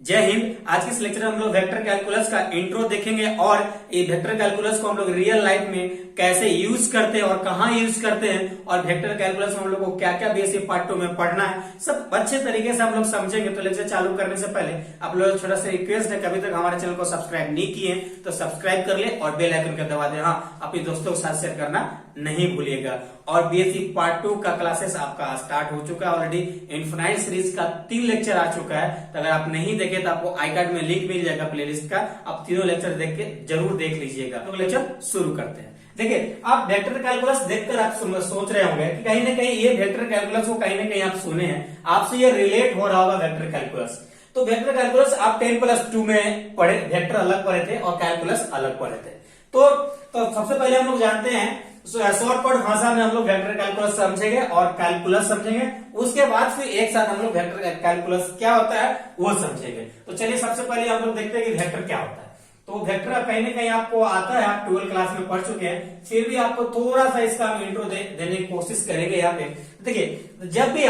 जय हिंद। आज के इस लेक्चर में हम लोग वेक्टर कैलकुलस का इंट्रो देखेंगे और ये वेक्टर कैलकुलस को हम लोग रियल लाइफ में कैसे यूज करते हैं और कहाँ यूज करते हैं और वेक्टर कैलकुलस में हम लोग को क्या क्या बेसिक पार्ट 2 में पढ़ना है, सब अच्छे तरीके से हम लोग समझेंगे। तो लेक्चर चालू करने से पहले आप लोग छोटा सा रिक्वेस्ट है, कभी तक हमारे चैनल को सब्सक्राइब नहीं किए तो सब्सक्राइब कर ले और बेल आइकन का दबा दे। हाँ, अपने दोस्तों के साथ शेयर करना नहीं भूलिएगा। और बीएससी पार्ट 2 का क्लासेस आपका स्टार्ट हो चुका है ऑलरेडी। इनफिनाइट सीरीज का 3 लेक्चर आ चुका है, तो अगर आप नहीं देखे तो आपको आई कार्ड में लिंक मिल जाएगा प्लेलिस्ट का। आप तीनों लेक्चर देख के जरूर देख लीजिएगा। तो लेक्चर शुरू करते हैं। देखिए, आप वेक्टर कैलकुलस देखकर आप सोच रहे होंगे कि कहीं ना कहीं ये वेक्टर कैलकुलस को कहीं ना कहीं आप सुने हैं, आपसे ये रिलेट हो रहा होगा वेक्टर कैलकुलस। तो वेक्टर कैलकुलस आप 10+2 में पढ़े, वेक्टर अलग पढ़े थे और कैलकुलस अलग पढ़े थे। तो सबसे पहले हम लोग जानते हैं, शॉर्टकट भाषा में हम लोग वेक्टर कैलकुलस समझेंगे और कैलकुलस समझेंगे। उसके बाद फिर एक साथ हम लोग वेक्टर कैलकुलस क्या होता है वो समझेंगे। तो चलिए सबसे पहले हम लोग देखते हैं कि वेक्टर क्या होता है। तो वेक्टर कहीं ना कहीं आपको आता है, आप 12 क्लास में पढ़ चुके हैं, फिर भी आपको थोड़ा सा इसका इंट्रो देने की कोशिश करेंगे। यहाँ पे देखिए, जब भी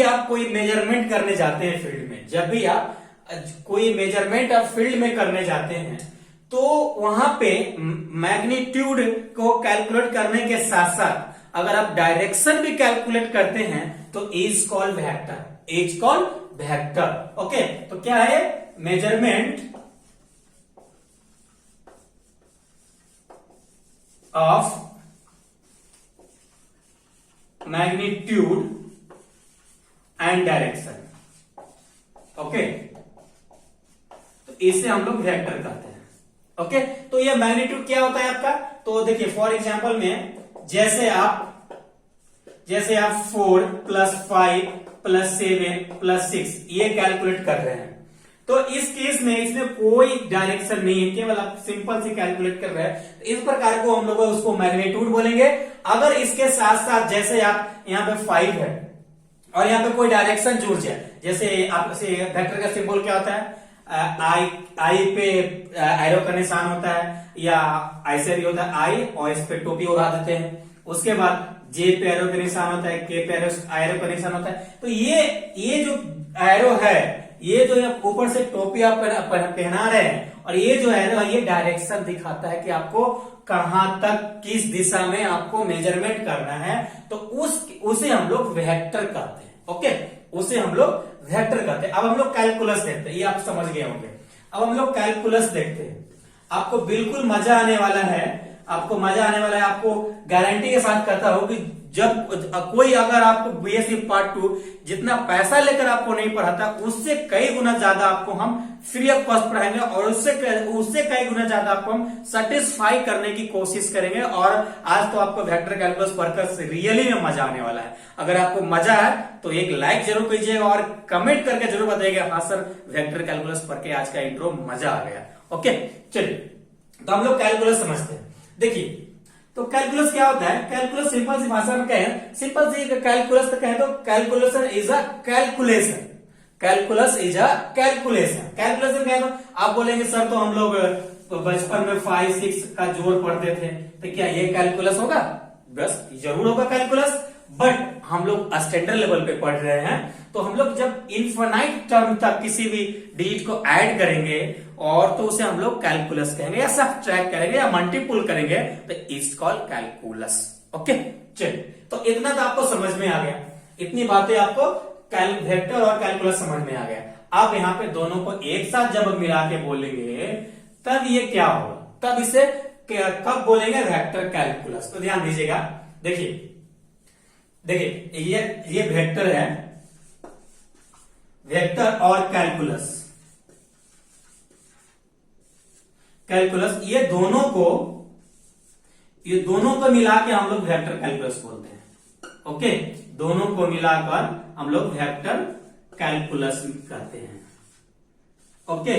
आप कोई मेजरमेंट करने जाते हैं फील्ड में, जब भी आप कोई मेजरमेंट आप फील्ड में करने जाते हैं तो वहां पे मैग्नीट्यूड को कैलकुलेट करने के साथ साथ अगर आप डायरेक्शन भी कैलकुलेट करते हैं तो is called vector, is called vector. Okay, तो क्या है measurement of magnitude and direction. Okay, तो इसे हम लोग वेक्टर कहते हैं। ओके, तो ये मैग्नीट्यूड क्या होता है आपका। तो देखिए फॉर एग्जांपल में जैसे आप 4 + 5 + 7 + 6 ये कैलकुलेट कर रहे हैं, तो इस केस में इसमें कोई डायरेक्शन नहीं है, केवल आप सिंपल से कैलकुलेट कर रहे हैं। तो इस प्रकार को हम लोग उसको मैग्नीट्यूड बोलेंगे। अगर इसके साथ साथ जैसे आप यहाँ पे 5 है और यहाँ पे कोई डायरेक्शन जुड़ जाए, जैसे आप वेक्टर का सिंबल क्या होता है, आई पे एरो का निशान होता है या ऐसे भी होता है आई और इस पे टोपी उड़ा देते हैं। उसके बाद जे पे एरो का निशान होता है, के पे एरो का निशान होता है। तो ये जो एरो है, ये जो ऊपर से टोपी आप पहना रहे हैं और ये जो एरो है ये डायरेक्शन दिखाता है कि आपको कहां तक किस दिशा में आपको मेजरमेंट करना है। तो उसे हम लोग वेक्टर कहते हैं। ओके, उसे हम लोग वेक्टर कहते हैं। अब हम लोग कैलकुलस देखते हैं, ये आप समझ गए होंगे। अब हम लोग कैलकुलस देखते हैं, आपको बिल्कुल मजा आने वाला है, आपको मजा आने वाला है। आपको गारंटी के साथ कहता हूं कि जब कोई अगर आपको बीएससी पार्ट 2 जितना पैसा लेकर आपको नहीं पढ़ाता, उससे कई गुना ज्यादा आपको हम फ्री ऑफ कॉस्ट पढ़ाएंगे और उससे कई गुना ज्यादा आपको हम सेटिस्फाई करने की कोशिश करेंगे। और आज तो आपको वेक्टर कैलकुलस पढ़कर रियली में मजा आने वाला है। अगर आपको मजा है तो एक लाइक जरूर कीजिएगा और कमेंट करके जरूर बताइएगा, हाँ सर वेक्टर कैलकुलस पढ़ के आज का इंट्रो मजा आ गया। ओके, चलिए तो हम लोग कैलकुलस समझते हैं। देखिए, तो कैलकुलस क्या होता है। कैलकुलस सिंपल सी भाषा में कहें, सिंपल सी कैलकुलस तो कहें तो calculation is a calculation, calculus is a calculation. Calculation कहें तो आप बोलेंगे सर तो हम लोग बचपन में 5, 6 का जोड़ पढ़ते थे, तो क्या ये कैलकुलस होगा। बस जरूर होगा कैलकुलस, बट हम लोग स्टैंडर्ड लेवल पे पढ़ रहे हैं। तो हम लोग जब इनफाइनाइट टर्म तक किसी भी डिजिट को ऐड करेंगे और तो उसे हम लोग कैलकुलस कहेंगे या सब्ट्रैक्ट करेंगे या मल्टीपुल करेंगे, तो इट्स कॉल्ड कैलकुलस। ओके, चलिए तो इतना तो आपको समझ में आ गया, इतनी बातें आपको वेक्टर और कैलकुलस समझ में आ गया। अब यहाँ पे दोनों को एक साथ जब मिला के बोलेंगे तब ये क्या होगा, तब इसे कब बोलेंगे वेक्टर कैलकुलस। तो ध्यान दीजिएगा, देखिए ये वेक्टर है, वेक्टर और कैलकुलस ये दोनों को मिला के हम लोग वेक्टर कैलकुलस बोलते हैं। ओके, दोनों को मिलाकर हम लोग वेक्टर कैलकुलस कहते हैं। ओके,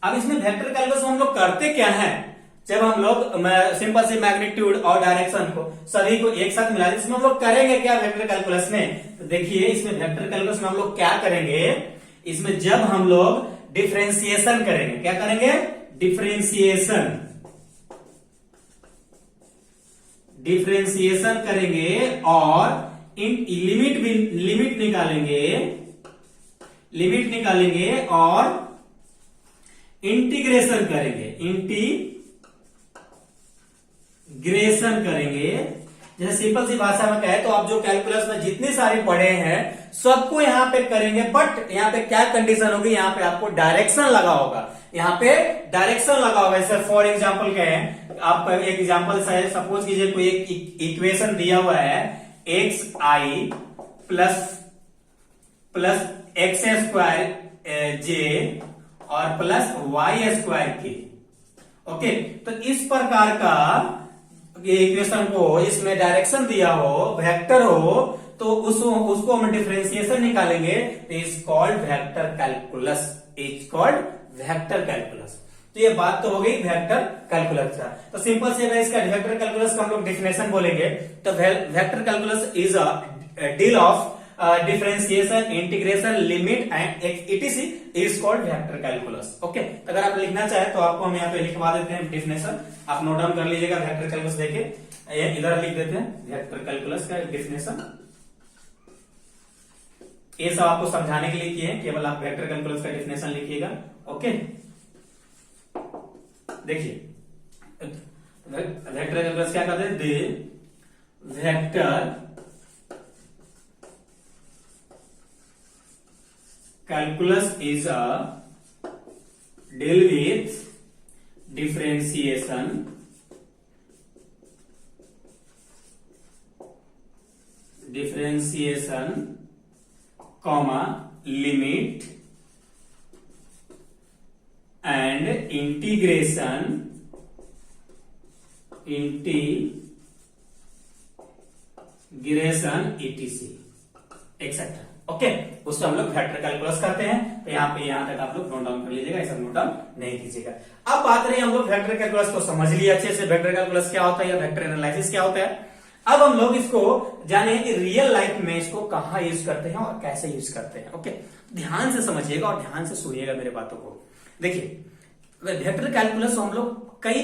अब इसमें वेक्टर कैलकुलस हम लोग करते क्या है, जब हम लोग सिंपल से मैग्नीट्यूड और डायरेक्शन को सभी को एक साथ मिला, इसमें हम लोग करेंगे क्या वेक्टर कैलकुलस में। तो देखिए इसमें वेक्टर कैलकुलस में हम लोग क्या करेंगे, इसमें जब हम लोग डिफरेंशिएशन करेंगे, क्या करेंगे, डिफरेंशिएशन करेंगे और लिमिट निकालेंगे, लिमिट निकालेंगे और इंटीग्रेशन करेंगे, इंटीग्रेशन करेंगे। जैसे सिंपल सी भाषा में कहे तो आप जो कैलकुलस में जितने सारे पढ़े हैं सबको यहां पे करेंगे, बट यहां पे क्या कंडीशन होगी, यहां पे आपको डायरेक्शन लगा होगा, यहां पे डायरेक्शन लगा होगा। जैसे फॉर एग्जांपल क्या है, आप एक एग्जांपल से सपोज कीजिए कोई एक इक्वेशन दिया हुआ है एक्स आई प्लस एक्स स्क्वायर जे और प्लस वाई स्क्वायर के। ओके, तो इस प्रकार का इक्वेशन को इसमें डायरेक्शन दिया हो, वेक्टर हो, तो उसको हम डिफरेंशिएशन निकालेंगे तो is called vector calculus, is called vector calculus. तो ये बात तो हो गई वेक्टर कैलकुलस का। तो सिंपल से इसका वेक्टर कैलकुलस का हम लोग डिफिनेशन बोलेंगे तो vector calculus is a deal of differentiation, integration, limit and etc is called vector calculus. Okay, अगर आप लिखना चाहे तो आपको हम यहाँ पे लिखवा देते हैं डिफिनेशन, आप नोट डाउन कर लीजिएगा। वेक्टर कैलकुलस देखिए इधर लिख देते हैं वेक्टर कैलकुलस का डिफिनेशन। ये सब आपको समझाने के लिए किए हैं, केवल आप वेक्टर कैलकुलस का डिफिनेशन लिखिएगा। ओके, देखिए वेक्टर कैलकुलस क्या कहते हैं, vector calculus is a deal with differentiation, comma limit and integration etc etcetera. Okay, उसको हम लोग वेक्टर कैलकुलस करते हैं। तो यहाँ तक आप लोग नोट डाउन कर लीजिएगा, ऐसा नोट डाउन नहीं कीजिएगा। अब बात रही हम लोग वेक्टर कैलकुलस को समझ लिया अच्छे से, वेक्टर कैलकुलस क्या होता है या वेक्टर एनालिसिस क्या होता है। अब हम लोग इसको जाने कि रियल लाइफ में इसको कहाँ यूज करते हैं और कैसे यूज करते हैं। ओके, ध्यान से समझिएगा और ध्यान से सुनिएगा मेरे बातों को। देखिए वेक्टर कैलकुलस हम लोग कई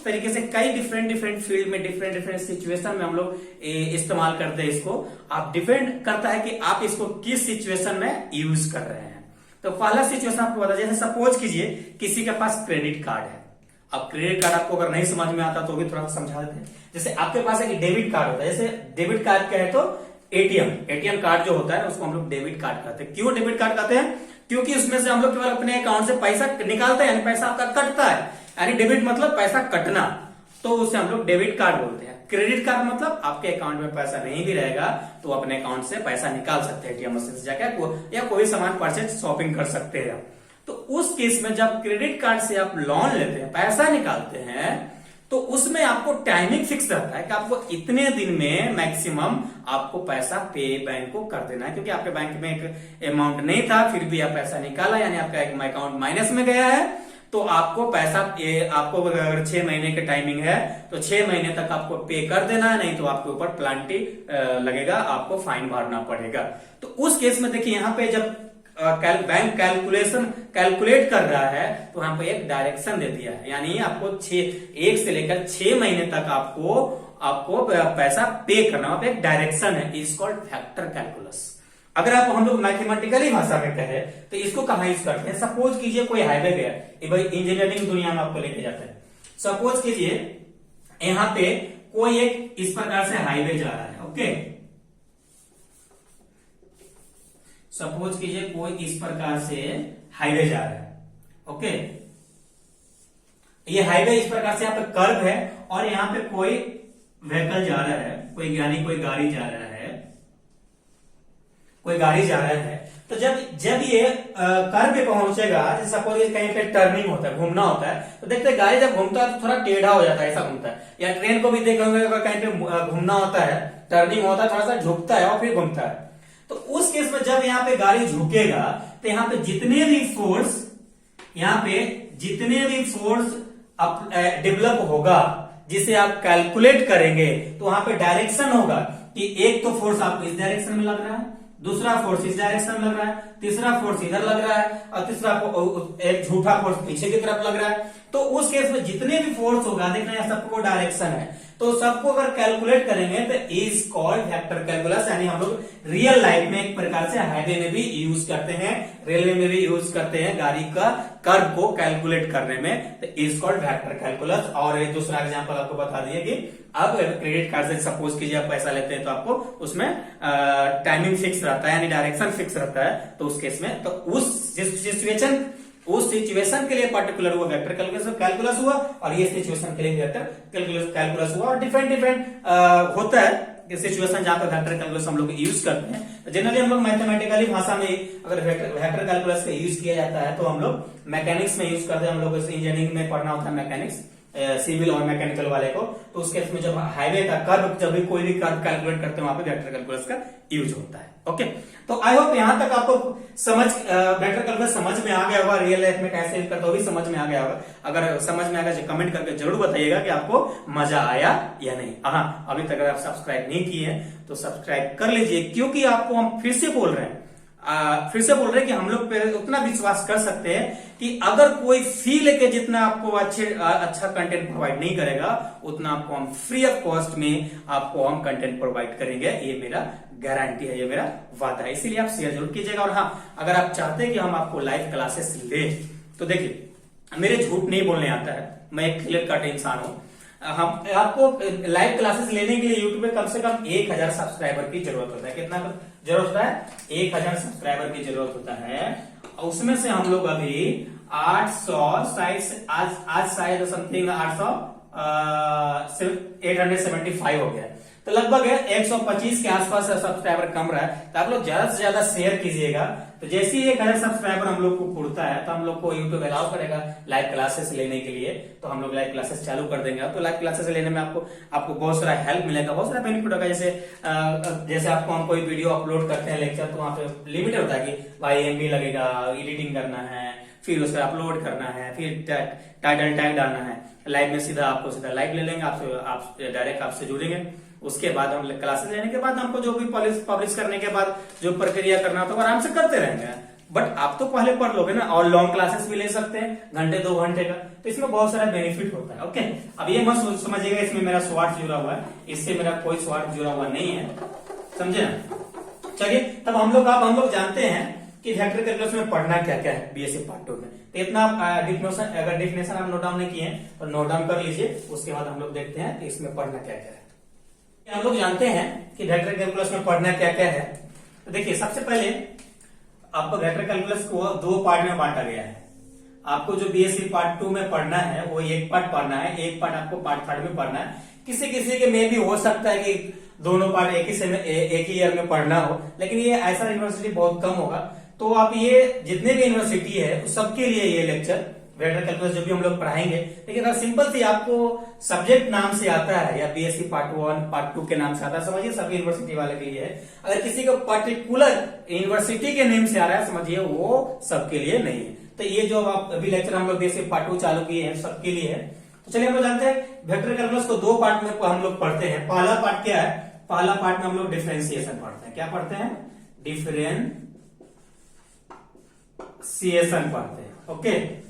तरीके से कई डिफरेंट फील्ड में डिफरेंट सिचुएशन में हम लोग इस्तेमाल करते हैं। इसको आप डिपेंड करता है कि आप इसको किस सिचुएशन में यूज कर रहे हैं। तो पहला सिचुएशन आपको बता, जैसे सपोज कीजिए किसी के पास क्रेडिट कार्ड है। अब क्रेडिट कार्ड आपको अगर नहीं समझ में आता तो भी थोड़ा सा समझा देते हैं। जैसे आपके पास एक डेबिट कार्ड होता है, जैसे डेबिट कार्ड क्या है तो एटीएम कार्ड जो होता है उसको हम लोग डेबिट कार्ड कहते हैं। क्यों डेबिट कार्ड कहते हैं, क्योंकि उसमें से हम लोग केवल अपने अकाउंट से पैसा निकालते हैं, यानी पैसा आपका कटता है, यानी डेबिट मतलब पैसा कटना, तो उसे हम लोग डेबिट कार्ड बोलते हैं। क्रेडिट कार्ड मतलब आपके अकाउंट में पैसा नहीं भी रहेगा तो अपने अकाउंट से पैसा निकाल सकते हैं एटीएम मशीन से जाकर, या कोई सामान परचेज शॉपिंग कर सकते हैं। तो उस केस में जब क्रेडिट कार्ड से आप लोन लेते हैं, पैसा निकालते हैं, तो उसमें आपको टाइमिंग फिक्स रहता है कि आपको इतने दिन में मैक्सिमम आपको पैसा पे बैंक को कर देना है, क्योंकि आपके बैंक में एक अमाउंट नहीं था फिर भी आप पैसा निकाला, यानी आपका एक अकाउंट माइनस में गया है, तो आपको पैसा आपको अगर 6 महीने की टाइमिंग है तो 6 महीने तक आपको पे कर देना है, नहीं तो आपके ऊपर प्लांटी लगेगा, आपको फाइन भरना पड़ेगा। तो उस केस में देखिए यहाँ पे जब बैंक कैलकुलेट कर रहा है तो यहाँ पे एक डायरेक्शन दे दिया है, यानी आपको 1 से लेकर 6 महीने तक आपको पैसा पे करना, वहां पे एक डायरेक्शन है, इज कॉल्ड वेक्टर कैलकुलस। अगर आप हम लोग मैथमेटिकली भाषा में कहे तो इसको कहाँ यूज करते हैं, सपोज कीजिए कोई हाईवे गया, ये भाई इंजीनियरिंग दुनिया में आपको लेके जाता है। सपोज कीजिए यहाँ पे कोई एक इस प्रकार से हाईवे जा रहा है। ओके, सपोज कीजिए कोई इस प्रकार से हाईवे जा रहा है। ओके, ये हाईवे इस प्रकार से यहाँ पे कर्व है और यहाँ पे कोई व्हीकल जा रहा है, कोई गाड़ी जा रहा है, तो जब ये कर्व पे पहुंचेगा, जैसे सपोज कहीं पे टर्निंग होता है, घूमना होता है, तो देखते हैं गाड़ी जब घूमता है तो थोड़ा टेढ़ा हो जाता है, ऐसा घूमता है। या ट्रेन को भी देखोगे अगर कहीं पे घूमना होता है, टर्निंग होता है, थोड़ा सा झुकता है और फिर घूमता है। तो उस केस में जब यहाँ पे गाड़ी झुकेगा तो यहाँ पे जितने भी फोर्स डेवलप होगा जिसे आप कैलकुलेट करेंगे, तो वहां पे डायरेक्शन होगा कि एक तो फोर्स आपको इस डायरेक्शन में लग रहा है, दूसरा फोर्स इस डायरेक्शन में लग रहा है, तीसरा फोर्स इधर लग रहा है और तीसरा एक झूठा फोर्स पीछे की तरफ लग रहा है। तो उस केस में जितने भी फोर्स होगा, देखना है सबको डायरेक्शन है, तो सबको अगर कैलकुलेट करेंगे तो इज कॉल्ड वेक्टर कैलकुलस। यानी हम लोग रियल लाइफ में एक प्रकार से हाईवे में भी यूज करते हैं, रेलवे में भी यूज करते हैं गाड़ी का कर्व को कैलकुलेट करने में, तो इज कॉल्ड वेक्टर कैलकुलस। और एक दूसरा एग्जांपल आपको बता दिए कि अब क्रेडिट कार्ड से सपोज कीजिए आप पैसा लेते हैं तो आपको उसमें टाइमिंग फिक्स रहता है, यानी डायरेक्शन फिक्स रहता है, तो उस केस में तो उस सिचुएशन के लिए पर्टिकुलर हुआ वेक्टर कैलकुलस हुआ, और ये सिचुएशन के लिए वेक्टर कैलकुलस हुआ। और डिफरेंट होता है सिचुएशन जहां पर वेक्टर कैलकुलस हम लोग यूज करते हैं। जनरली हम लोग मैथमेटिकली भाषा में अगर वेक्टर कैलकुलस का यूज किया जाता है तो हम लोग मैकेनिक्स में यूज करते हैं। हम लोग इंजीनियरिंग में पढ़ना होता है मैकेनिक्स, सिविल और मैकेनिकल वाले को, तो उस केस में जब हाईवे का कर्व, जब भी कोई भी कर्व कैलकुलेट करते हैं वहां पे वेक्टर कैलकुलस का यूज होता है। ओके, तो आई होप यहां तक आपको समझ वेक्टर कैलकुलस समझ में आ गया होगा, रियल लाइफ में कैसे यूज करते हो भी समझ में आ गया होगा। अगर समझ में आ गया तो कमेंट करके जरूर बताइएगा कि आपको मजा आया या नहीं। हाँ, अभी तक अगर आप सब्सक्राइब नहीं किए हैं तो सब्सक्राइब कर लीजिए, क्योंकि आपको हम फिर से बोल रहे हैं कि हम लोग पे उतना विश्वास कर सकते हैं कि अगर कोई फी लेके जितना आपको अच्छा कंटेंट प्रोवाइड नहीं करेगा, उतना आपको हम फ्री ऑफ कॉस्ट में आपको हम कंटेंट प्रोवाइड करेंगे। ये मेरा गारंटी है, ये मेरा वादा है, इसीलिए आप शेयर जरूर कीजिएगा। और हाँ, अगर आप चाहते हैं कि हम आपको लाइव क्लासेस ले, तो देखिए मेरे झूठ नहीं बोलने आता है, मैं एक क्लियर कट इंसान हूं। हम आपको लाइव क्लासेस लेने के लिए यूट्यूब पे कम से कम 1000 सब्सक्राइबर की जरूरत होता है। कितना जरूरत होता है? 1000 सब्सक्राइबर की जरूरत होता है। उसमें से हम लोग अभी 800 शायद आज शायद समथिंग 875 हो गया, तो लगभग 125 के आसपास सब्सक्राइबर कम रहा है। तो आप लोग ज्यादा से ज्यादा शेयर कीजिएगा, तो जैसे ही 1000 सब्सक्राइबर हम लोग को पूरता है तो हम लोग को यूट्यूब अलाउ करेगा लाइव क्लासेस लेने के लिए, तो हम लोग लाइव क्लासेस चालू कर देंगे। तो लाइव क्लासेस लेने में आपको बहुत सारा हेल्प मिलेगा, बहुत सारा बेनिफिट होगा। जैसे आपको हम कोई वीडियो अपलोड करते हैं लेक्चर, तो वहां पे लिमिट होता है कि भाई MB लगेगा, एडिटिंग करना है, फिर उसे अपलोड करना है, फिर टाइटल टैग डालना है। लाइव में सीधा लाइव ले लेंगे, आप डायरेक्ट आपसे जुड़ेंगे। उसके बाद हम क्लासेस लेने के बाद हमको जो भी पब्लिश करने के बाद जो प्रक्रिया करना होता है आराम से करते रहेंगे। बट आप तो पहले पढ़ लोगे ना, और लॉन्ग क्लासेस भी ले सकते हैं घंटे 2 घंटे का, तो इसमें बहुत सारा बेनिफिट होता है। ओके, अब ये मत समझिएगा इसमें मेरा स्वार्थ जुड़ा हुआ है, इससे मेरा कोई स्वार्थ जुड़ा हुआ नहीं है, समझे ना। चलिए, तब हम लोग जानते हैं कि वेक्टर कैलकुलस में पढ़ना क्या क्या है बीएससी पार्ट 2 में। तो इतना अगर डिफिनेशन आप नोट डाउन नहीं किए हैं तो नोट डाउन कर लीजिए। उसके बाद हम लोग देखते हैं कि इसमें पढ़ना क्या क्या है। हम लोग जानते हैं कि वेक्टर कैलकुलस में पढ़ना क्या क्या है। तो देखिए, सबसे पहले आपको वेक्टर कैलकुलस को 2 पार्ट में बांटा गया है। आपको जो बीएससी पार्ट 2 में पढ़ना है वो एक पार्ट पढ़ना है, एक पार्ट आपको पार्ट 3 में पढ़ना है। किसी किसी के में भी हो सकता है कि दोनों पार्ट एक ही ईयर में पढ़ना हो, लेकिन ये ऐसा यूनिवर्सिटी बहुत कम होगा। तो आप ये जितने भी यूनिवर्सिटी है सबके लिए ये लेक्चर वेक्टर कैलकुलस जो भी हम लोग पढ़ाएंगे, लेकिन अगर सिंपल सी आपको सब्जेक्ट नाम से आता है या बीएससी पार्ट 1 पार्ट 2 के नाम से आता है, समझिए सभी यूनिवर्सिटी वाले के लिए है। अगर किसी को पर्टिकुलर यूनिवर्सिटी के नेम से आ रहा है, समझिए वो सबके लिए नहीं है। तो ये जो आप अभी लेक्चर हम लोग बीएससी पार्ट 2 चालू किए हैं सबके लिए है। तो चलिए हम लोग जानते हैं वेक्टर कैलकुलस को 2 पार्ट में हम लोग पढ़ते हैं। पहला पार्ट क्या है? पहला पार्ट में हम लोग डिफरेंशिएशन पढ़ते हैं। क्या पढ़ते हैं? डिफरेंशिएशन पढ़ते हैं। ओके,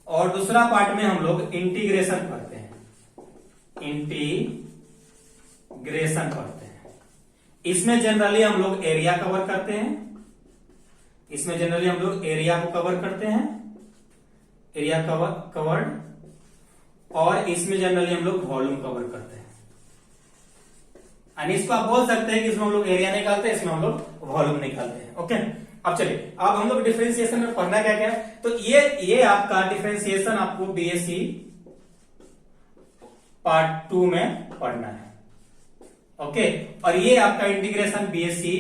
और दूसरा पार्ट में हम लोग इंटीग्रेशन पढ़ते हैं। इंटीग्रेशन पढ़ते हैं। इसमें जनरली हम लोग एरिया कवर करते हैं। इसमें जनरली हम लोग एरिया को कवर करते हैं, एरिया कवर्ड, और इसमें जनरली हम लोग वॉल्यूम कवर करते हैं। इसको आप बोल सकते हैं कि इसमें हम लोग एरिया निकालते हैं, इसमें हम लोग वॉल्यूम निकालते हैं। ओके, अब चलिए, अब हम लोग डिफरेंशिएशन में पढ़ना क्या क्या है। तो ये आपका डिफरेंशिएशन आपको बीएससी पार्ट 2 में पढ़ना है। ओके, और ये आपका इंटीग्रेशन बीएससी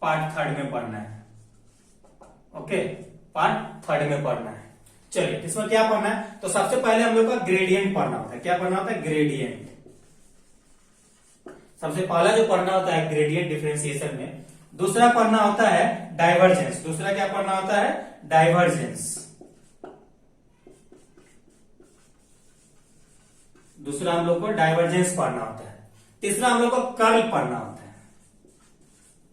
पार्ट 3 में पढ़ना है। ओके, पार्ट 3 में पढ़ना है। चलिए, इसमें क्या पढ़ना है? तो सबसे पहले हम लोग का ग्रेडियंट पढ़ना होता है। क्या पढ़ना होता है? ग्रेडियंट। सबसे पहला जो पढ़ना होता है ग्रेडियंट डिफरेंशिएशन में। दूसरा पढ़ना होता है डाइवर्जेंस। दूसरा क्या पढ़ना होता है? डाइवर्जेंस। दूसरा हम लोग को डाइवर्जेंस पढ़ना होता है। तीसरा हम लोग को कर्ल पढ़ना होता है।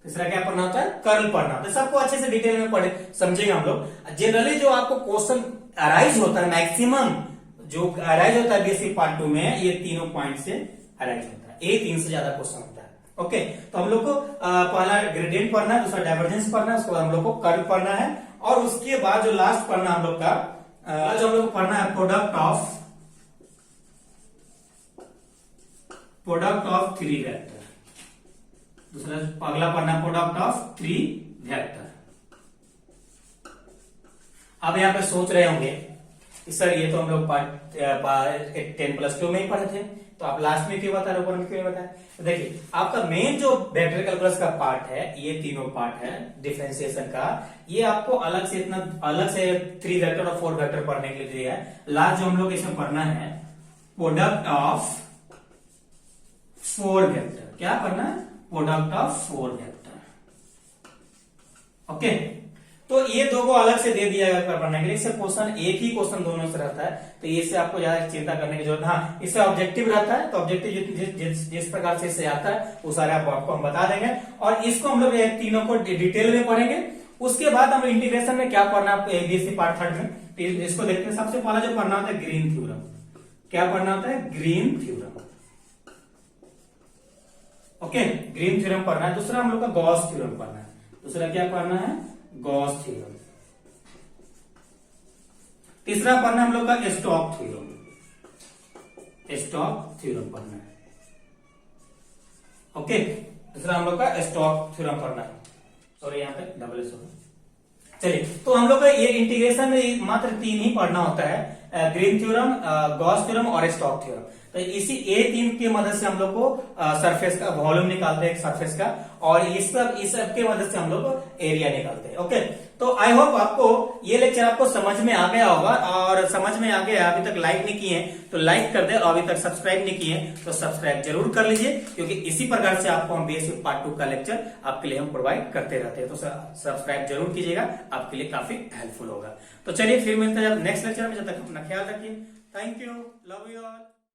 तीसरा क्या पढ़ना होता है, कर्ल पढ़ना होता है। सबको अच्छे से डिटेल में पढ़े समझेंगे हम लोग। जनरली जो आपको क्वेश्चन अराइज होता है, मैक्सिमम जो अराइज होता है बेसिक पार्ट 2 में, ये तीनों पॉइंट से अराइज होता है। ये 3 से ज्यादा क्वेश्चन होता है। ओके, तो हम लोग को पहला ग्रेडियंट पढ़ना है, दूसरा डाइवर्जेंस पढ़ना है, उसके बाद हम लोग को कर्ल पढ़ना है, और उसके बाद जो लास्ट पढ़ना हम लोग का जो हम लोग को पढ़ना है प्रोडक्ट ऑफ 3 वेक्टर। दूसरा अगला पढ़ना प्रोडक्ट ऑफ 3 वेक्टर। अब यहाँ पे सोच रहे होंगे सर ये तो हम लोग पार्ट 10+2 में ही पढ़े थे, तो आप लास्ट में क्यों बता रहे हो, ऊपर में क्यों नहीं बताए? तो देखिए आपका मेन जो वेक्टर कैलकुलस का पार्ट है, ये तीनों पार्ट है डिफरेंशिएशन का, ये आपको अलग से 3 वेक्टर और 4 वेक्टर पढ़ने के लिए दिया है। लास्ट जो हम लोग इसमें पढ़ना है प्रोडक्ट ऑफ 4 वेक्टर। क्या पढ़ना है? Product of 4 vector. ओके, तो ये दो को अलग से दे दिया गया पढ़ने के लिए। इससे क्वेश्चन एक ही क्वेश्चन दोनों से रहता है, तो इससे आपको ज्यादा चिंता करने की जरूरत। हाँ, इससे ऑब्जेक्टिव रहता है, तो ऑब्जेक्टिव जिस प्रकार से इससे आता है वो सारे आपको हम बता देंगे, और इसको हम लोग तीनों को डिटेल में पढ़ेंगे। उसके बाद हम इंटीग्रेशन में क्या पढ़ना है बीएससी पार्ट 3 में, इसको देखते हैं। सबसे पहला जो पढ़ना होता है ग्रीन थ्योरम। क्या पढ़ना होता है? Green theorem. Okay, green theorem पढ़ना है। दूसरा हम लोग का गॉस थ्योरम पढ़ना है। दूसरा क्या पढ़ना है? Gauss theorem. तीसरा पढ़ना हम लोग का स्टोक्स थ्योरम। स्टोक्स थ्योरम पढ़ना है। ओके, दूसरा हम लोग का स्टोक्स थ्योरम पढ़ना है। सॉरी यहाँ पे डबल एस होगा। चलिए, तो हम लोग का ये इंटीग्रेशन में मात्र 3 ही पढ़ना होता है, ग्रीन थ्योरम, गॉस थ्योरम और स्टोक्स थ्योरम। तो इसी A3 की मदद से हम लोग को सरफेस का वॉल्यूम निकालते हैं सरफेस का, और इस सब के मदद से हम लोग एरिया निकालते हैं। ओके, तो आई होप आपको ये लेक्चर आपको समझ में आ गया होगा, और समझ में आ गया, अभी तक लाइक नहीं किए तो लाइक कर दे, और अभी तक सब्सक्राइब नहीं किए तो सब्सक्राइब जरूर कर लीजिए, क्योंकि इसी प्रकार से आपको हम बेसिक पार्ट 2 का लेक्चर आपके लिए हम प्रोवाइड करते रहते हैं। तो सब्सक्राइब जरूर कीजिएगा, आपके लिए काफी हेल्पफुल होगा। तो चलिए फिर मिलते हैं नेक्स्ट लेक्चर में, जब तक अपना ख्याल रखिए। Thank you, love you all.